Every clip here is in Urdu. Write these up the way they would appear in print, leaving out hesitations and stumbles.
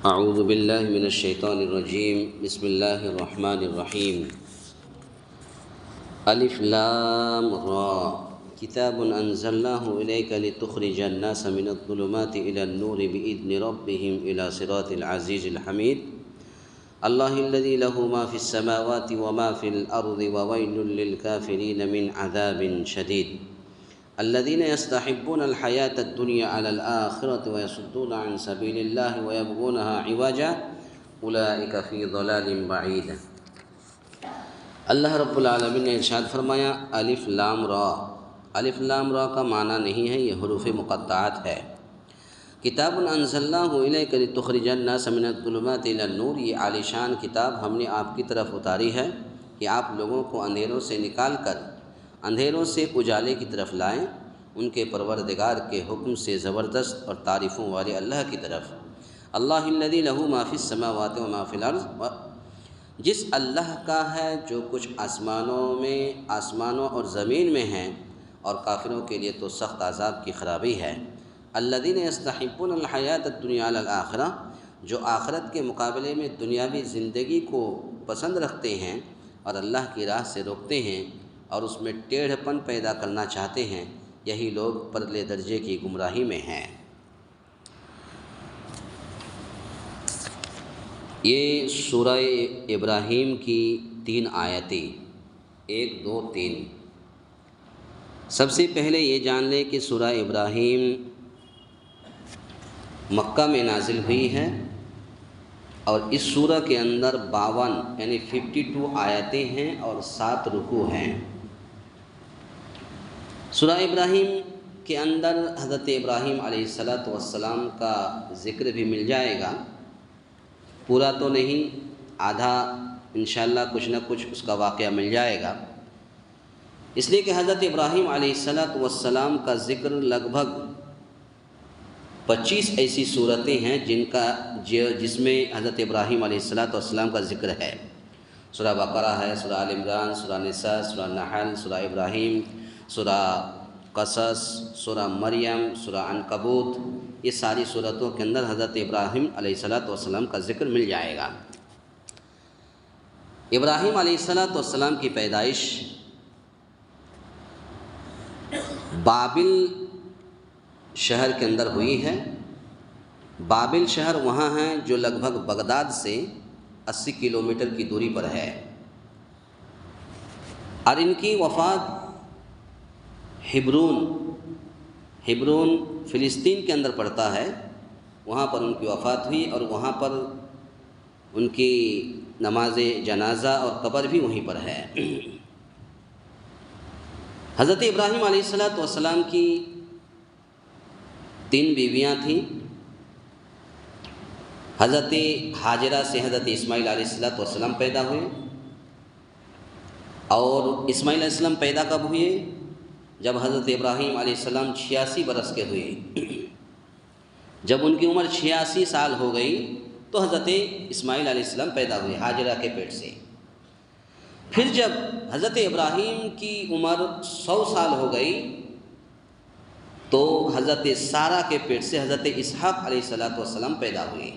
اعوذ باللہ من الشیطان الرجیم بسم اللہ الرحمن الرحیم الف لام را کتاب انزلناہ الیک لتخرج الناس من الظلمات الى النور بإذن ربهم الى صراط العزیز الحمید اللہ الذی له ما فی السماوات وما فی الارض وویل للکافرین من عذاب شدید الذين يستحبون الحياة الدنيا على الآخرة ويصدون عن سبيل الله ويبغونها عوجا أولئك في ضلال بعيد۔ اللہ رب العالمین نے ارشاد فرمایا الف لام را۔ الف لام را کا معنی نہیں ہے، یہ حروف مقطعات ہے۔ کتاب انزلناہ الیک لتخرج الناس من الظلمات الى النور، یہ عالی شان کتاب ہم نے آپ کی طرف اتاری ہے کہ آپ لوگوں کو اندھیروں سے نکال کر اندھیروں سے اجالے کی طرف لائیں، ان کے پروردگار کے حکم سے زبردست اور تعریفوں والے اللہ کی طرف۔ اللہ الذی لہ ما فی السماوات و ما فی الارض، جس اللہ کا ہے جو کچھ آسمانوں اور زمین میں ہیں، اور کافروں کے لیے تو سخت عذاب کی خرابی ہے۔ الذین یستحبون الحیاۃ الدنیا علی الآخرہ، جو آخرت کے مقابلے میں دنیاوی زندگی کو پسند رکھتے ہیں اور اللہ کی راہ سے روکتے ہیں اور اس میں ٹیڑھ پن پیدا کرنا چاہتے ہیں، یہی لوگ پرلے درجے کی گمراہی میں ہیں۔ یہ سورہ ابراہیم کی 3 آیتیں، 1، 2، 3۔ سب سے پہلے یہ جان لیں کہ سورہ ابراہیم مکہ میں نازل ہوئی ہے، اور اس سورہ کے اندر 52 یعنی 52 آیتیں ہیں اور 7 رکوع ہیں۔ سورہ ابراہیم کے اندر حضرت ابراہیم علیہ السلام کا ذکر بھی مل جائے گا، پورا تو نہیں، آدھا انشاءاللہ کچھ نہ کچھ اس کا واقعہ مل جائے گا، اس لیے کہ حضرت ابراہیم علیہ السلام کا ذکر لگ بھگ 25 ایسی صورتیں ہیں جس میں حضرت ابراہیم علیہ السلام کا ذکر ہے۔ سورہ بقرہ ہے، سورہ آل عمران، سورہ نساء، سورہ نحل، سورہ ابراہیم، سورہ قصص، سورہ مریم، سورہ عنکبوت، یہ ساری صورتوں کے اندر حضرت ابراہیم علیہ السلام کا ذکر مل جائے گا۔ ابراہیم علیہ السلام کی پیدائش بابل شہر کے اندر ہوئی ہے۔ بابل شہر وہاں ہے جو لگ بھگ بغداد سے 80 کلومیٹر کی دوری پر ہے، اور ان کی وفات ہبرون فلسطین کے اندر پڑتا ہے، وہاں پر ان کی وفات ہوئی، اور وہاں پر ان کی نماز جنازہ اور قبر بھی وہیں پر ہے۔ حضرت ابراہیم علیہ السلام کی 3 بیویاں تھیں۔ حضرت ہاجرہ سے حضرت اسماعیل علیہ السلام پیدا ہوئے، اور اسماعیل علیہ السلام پیدا کب ہوئے؟ جب حضرت ابراہیم علیہ السلام 86 برس کے ہوئے۔ جب ان کی عمر 86 سال ہو گئی تو حضرت اسماعیل علیہ السلام پیدا ہوئے ہاجرہ کے پیٹ سے۔ پھر جب حضرت ابراہیم کی عمر 100 سال ہو گئی تو حضرت سارہ کے پیٹ سے حضرت اسحاق علیہ السلام پیدا ہوئے،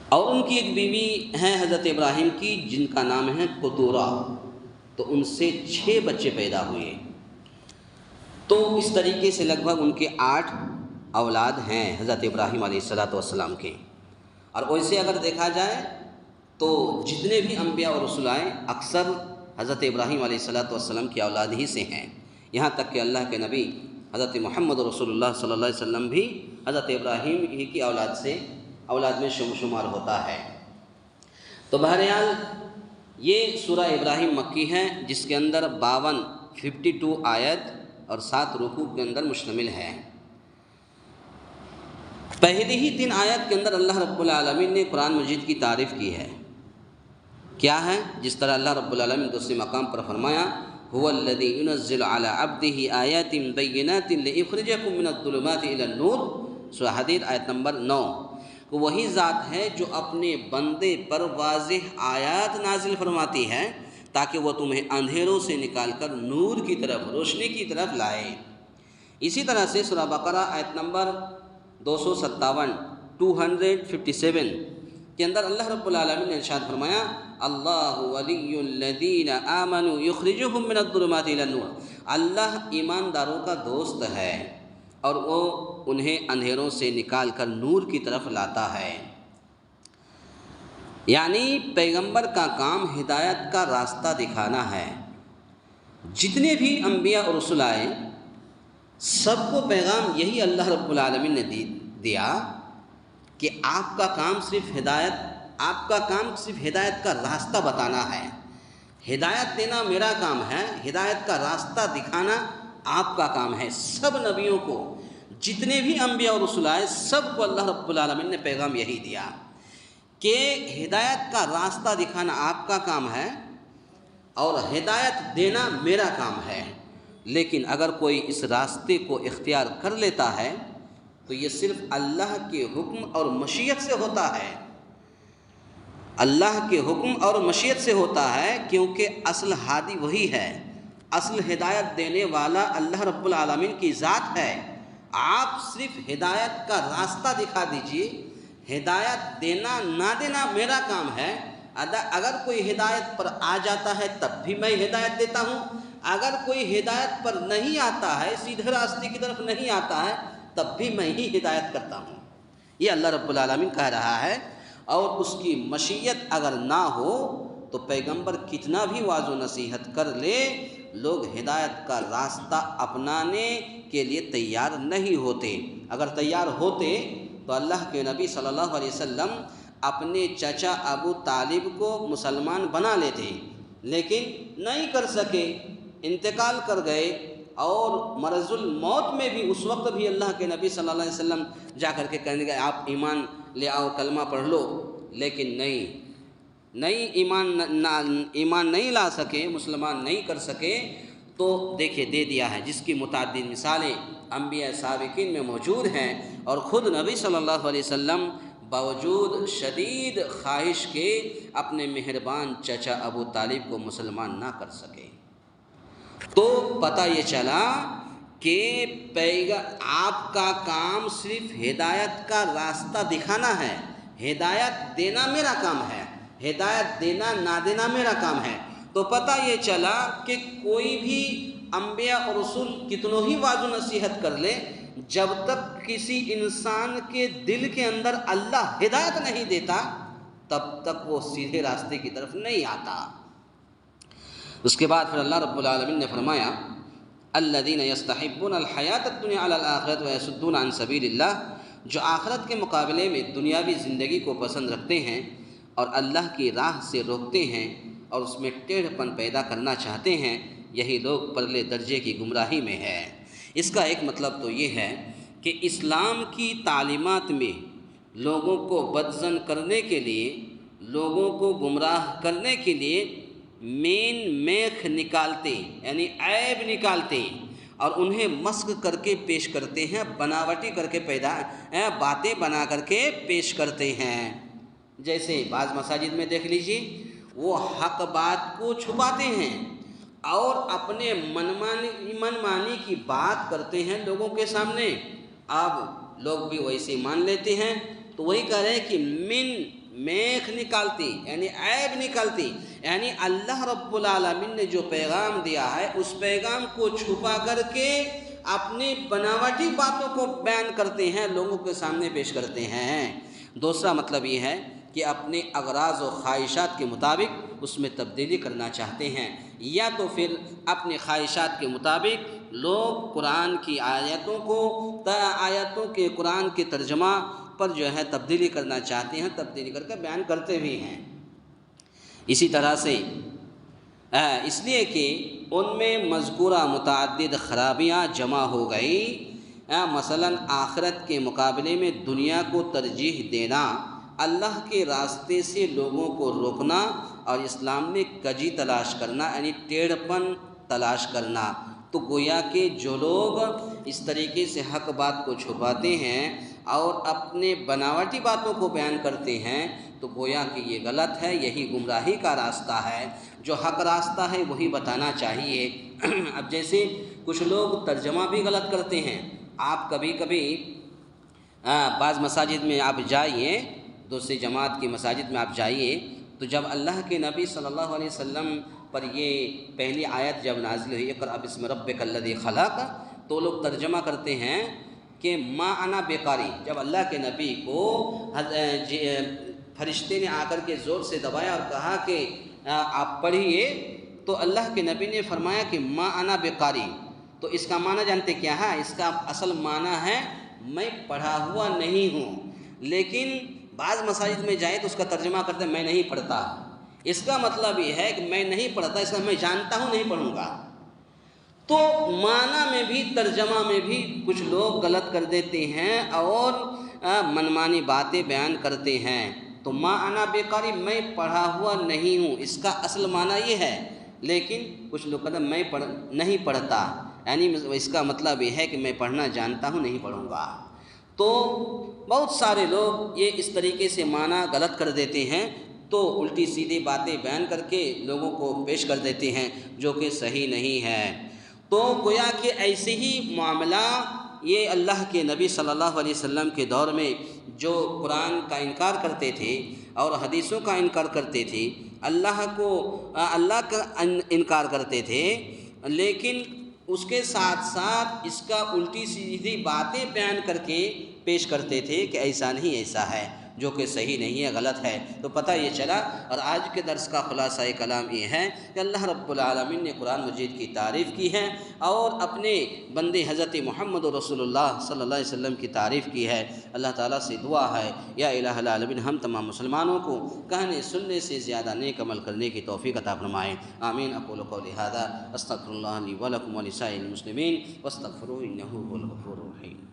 اور ان کی ایک بیوی ہیں حضرت ابراہیم کی جن کا نام ہے قطورہ، تو ان سے 6 بچے پیدا ہوئے۔ تو اس طریقے سے لگ بھگ ان کے 8 اولاد ہیں حضرت ابراہیم علیہ السلام کے۔ اور ویسے اگر دیکھا جائے تو جتنے بھی انبیاء اور رسول آئے اکثر حضرت ابراہیم علیہ السلام کی اولاد ہی سے ہیں، یہاں تک کہ اللہ کے نبی حضرت محمد رسول اللہ صلی اللہ علیہ وسلم بھی حضرت ابراہیم ہی کی اولاد میں شمار ہوتا ہے۔ تو بہرحال یہ سورہ ابراہیم مکی ہے، جس کے اندر 52 آیت اور 7 رکوع کے اندر مشتمل ہے۔ پہلی ہی 3 آیت کے اندر اللہ رب العالمین نے قرآن مجید کی تعریف کی ہے۔ کیا ہے؟ جس طرح اللہ رب العالمین دوسرے مقام پر فرمایا هو الذی ينزل على عبده آیات بینات لیخرجکم من الظلمات الى النور، سورہ حدید آیت نمبر 9۔ وہی ذات ہے جو اپنے بندے پر واضح آیات نازل فرماتی ہے تاکہ وہ تمہیں اندھیروں سے نکال کر نور کی طرف، روشنی کی طرف لائے۔ اسی طرح سے سورہ بقرہ آیت نمبر 257 257 کے اندر اللہ رب العالمین نے ارشاد فرمایا اللہ ولی الذین آمنوا یخرجہم من الظلمات الی النور، اللہ ایمانداروں کا دوست ہے اور وہ انہیں اندھیروں سے نکال کر نور کی طرف لاتا ہے۔ یعنی پیغمبر کا کام ہدایت کا راستہ دکھانا ہے۔ جتنے بھی انبیاء اور رسول آئے سب کو پیغام یہی اللہ رب العالمین نے دیا کہ آپ کا کام صرف ہدایت کا راستہ بتانا ہے۔ ہدایت دینا میرا کام ہے، ہدایت کا راستہ دکھانا آپ کا کام ہے۔ سب نبیوں کو، جتنے بھی انبیاء اور رسول آئے سب کو اللہ رب العالمین نے پیغام یہی دیا کہ ہدایت کا راستہ دکھانا آپ کا کام ہے اور ہدایت دینا میرا کام ہے۔ لیکن اگر کوئی اس راستے کو اختیار کر لیتا ہے تو یہ صرف اللہ کے حکم اور مشیت سے ہوتا ہے۔ اللہ کے حکم اور مشیت سے ہوتا ہے، کیونکہ اصل ہادی وہی ہے، اصل ہدایت دینے والا اللہ رب العالمین کی ذات ہے۔ آپ صرف ہدایت کا راستہ دکھا دیجئے، ہدایت دینا نہ دینا میرا کام ہے۔ اگر کوئی ہدایت پر آ جاتا ہے تب بھی میں ہدایت دیتا ہوں، اگر کوئی ہدایت پر نہیں آتا ہے، سیدھے راستے کی طرف نہیں آتا ہے، تب بھی میں ہی ہدایت کرتا ہوں۔ یہ اللہ رب العالمین کہہ رہا ہے، اور اس کی مشیت اگر نہ ہو تو پیغمبر کتنا بھی واعظ و نصیحت کر لے، لوگ ہدایت کا راستہ اپنانے کے لیے تیار نہیں ہوتے۔ اگر تیار ہوتے تو اللہ کے نبی صلی اللہ علیہ وسلم اپنے چچا ابو طالب کو مسلمان بنا لیتے، لیکن نہیں کر سکے، انتقال کر گئے، اور مرض الموت میں بھی اس وقت بھی اللہ کے نبی صلی اللہ علیہ وسلم جا کر کے کہنے گئے آپ ایمان لے آؤ، کلمہ پڑھ لو، لیکن نہیں ایمان نہیں لا سکے، مسلمان نہیں کر سکے۔ تو دیکھیں دے دیا ہے، جس کی متعدد مثالیں انبیاء سابقین میں موجود ہیں، اور خود نبی صلی اللہ علیہ وسلم باوجود شدید خواہش کے اپنے مہربان چچا ابو طالب کو مسلمان نہ کر سکے۔ تو پتہ یہ چلا کہ آپ کا کام صرف ہدایت کا راستہ دکھانا ہے، ہدایت دینا میرا کام ہے، ہدایت دینا نہ دینا میرا کام ہے۔ تو پتہ یہ چلا کہ کوئی بھی انبیاء اور رسول کتنوں ہی واعظ و نصیحت کر لے، جب تک کسی انسان کے دل کے اندر اللہ ہدایت نہیں دیتا تب تک وہ سیدھے راستے کی طرف نہیں آتا۔ اس کے بعد پھر اللہ رب العالمین نے فرمایا الذین یستحبون الحیاۃ الدنیا علی الآخرۃ ویصدون عن سبیل اللہ، جو آخرت کے مقابلے میں دنیاوی زندگی کو پسند رکھتے ہیں اور اللہ کی راہ سے روکتے ہیں اور اس میں ٹیڑھ پن پیدا کرنا چاہتے ہیں، یہی لوگ پرلے درجے کی گمراہی میں ہے۔ اس کا ایک مطلب تو یہ ہے کہ اسلام کی تعلیمات میں لوگوں کو بدظن کرنے کے لیے، لوگوں کو گمراہ کرنے کے لیے میخ نکالتے، یعنی عیب نکالتے اور انہیں مسخ کر کے پیش کرتے ہیں، بناوٹی کر کے باتیں بنا کر کے پیش کرتے ہیں۔ جیسے بعض مساجد میں دیکھ لیجئے، وہ حق بات کو چھپاتے ہیں اور اپنے منمانی کی بات کرتے ہیں لوگوں کے سامنے، اب لوگ بھی ویسے مان لیتے ہیں۔ تو وہی کہہ رہے ہیں کہ میخ نکالتی، یعنی عیب نکالتی، یعنی اللہ رب العالمین نے جو پیغام دیا ہے اس پیغام کو چھپا کر کے اپنی بناوٹی باتوں کو بیان کرتے ہیں، لوگوں کے سامنے پیش کرتے ہیں۔ دوسرا مطلب یہ ہے کہ اپنے اغراض و خواہشات کے مطابق اس میں تبدیلی کرنا چاہتے ہیں، یا تو پھر اپنے خواہشات کے مطابق لوگ قرآن کی آیتوں کے قرآن کے ترجمہ پر جو ہے تبدیلی کرنا چاہتے ہیں، تبدیلی کر کے بیان کرتے بھی ہیں۔ اسی طرح سے اس لیے کہ ان میں مذکورہ متعدد خرابیاں جمع ہو گئی، مثلاً آخرت کے مقابلے میں دنیا کو ترجیح دینا، اللہ کے راستے سے لوگوں کو روکنا اور اسلام میں کجی تلاش کرنا، یعنی ٹیڑھ پن تلاش کرنا۔ تو گویا کہ جو لوگ اس طریقے سے حق بات کو چھپاتے ہیں اور اپنے بناوٹی باتوں کو بیان کرتے ہیں، تو گویا کہ یہ غلط ہے، یہی گمراہی کا راستہ ہے۔ جو حق راستہ ہے وہی بتانا چاہیے۔ اب جیسے کچھ لوگ ترجمہ بھی غلط کرتے ہیں، آپ کبھی کبھی بعض مساجد میں آپ جائیے، دوسری جماعت کی مساجد میں آپ جائیے، تو جب اللہ کے نبی صلی اللہ علیہ وسلم پر یہ پہلی آیت جب نازل ہوئی اقرأ بسم ربک الذی خلق، تو لوگ ترجمہ کرتے ہیں کہ ما انا بقاری۔ جب اللہ کے نبی کو فرشتے نے آ کر کے زور سے دبایا اور کہا کہ آپ پڑھیے، تو اللہ کے نبی نے فرمایا کہ ما انا بقاری۔ تو اس کا معنی جانتے کیا ہے؟ اس کا اصل معنی ہے میں پڑھا ہوا نہیں ہوں، لیکن بعض مساجد میں جائیں تو اس کا ترجمہ کرتے ہیں میں نہیں پڑھتا۔ اس کا مطلب یہ ہے کہ میں نہیں پڑھتا، اس کا میں جانتا ہوں نہیں پڑھوں گا۔ تو معنی میں بھی ترجمہ میں بھی کچھ لوگ غلط کر دیتے ہیں اور منمانی باتیں بیان کرتے ہیں۔ تو ما انا بقاری، میں پڑھا ہوا نہیں ہوں، اس کا اصل معنی یہ ہے، لیکن کچھ لوگ کہتے ہیں میں نہیں پڑھتا، یعنی اس کا مطلب یہ ہے کہ میں پڑھنا جانتا ہوں نہیں پڑھوں گا۔ تو بہت سارے لوگ یہ اس طریقے سے معنی غلط کر دیتے ہیں، تو الٹی سیدھی باتیں بیان کر کے لوگوں کو پیش کر دیتے ہیں جو کہ صحیح نہیں ہے۔ تو گویا کہ ایسے ہی معاملہ یہ اللہ کے نبی صلی اللہ علیہ وسلم کے دور میں جو قرآن کا انکار کرتے تھے اور حدیثوں کا انکار کرتے تھے، اللہ کا انکار کرتے تھے، لیکن اس کے ساتھ ساتھ اس کا الٹی سیدھی باتیں بیان کر کے پیش کرتے تھے کہ ایسا نہیں ایسا ہے، جو کہ صحیح نہیں ہے، غلط ہے۔ تو پتہ یہ چلا، اور آج کے درس کا خلاصہ کلام یہ ہے کہ اللہ رب العالمین نے قرآن مجید کی تعریف کی ہے اور اپنے بندے حضرت محمد رسول اللہ صلی اللہ علیہ وسلم کی تعریف کی ہے۔ اللہ تعالیٰ سے دعا ہے یا الہ العالمین ہم تمام مسلمانوں کو کہنے سننے سے زیادہ نیک عمل کرنے کی توفیق عطا فرمائے، آمین۔ اقول قولی ھذا استغفر اللہ لی ولکم ولسائر المسلمین واستغفروہ انہ هو الغفور الرحیم۔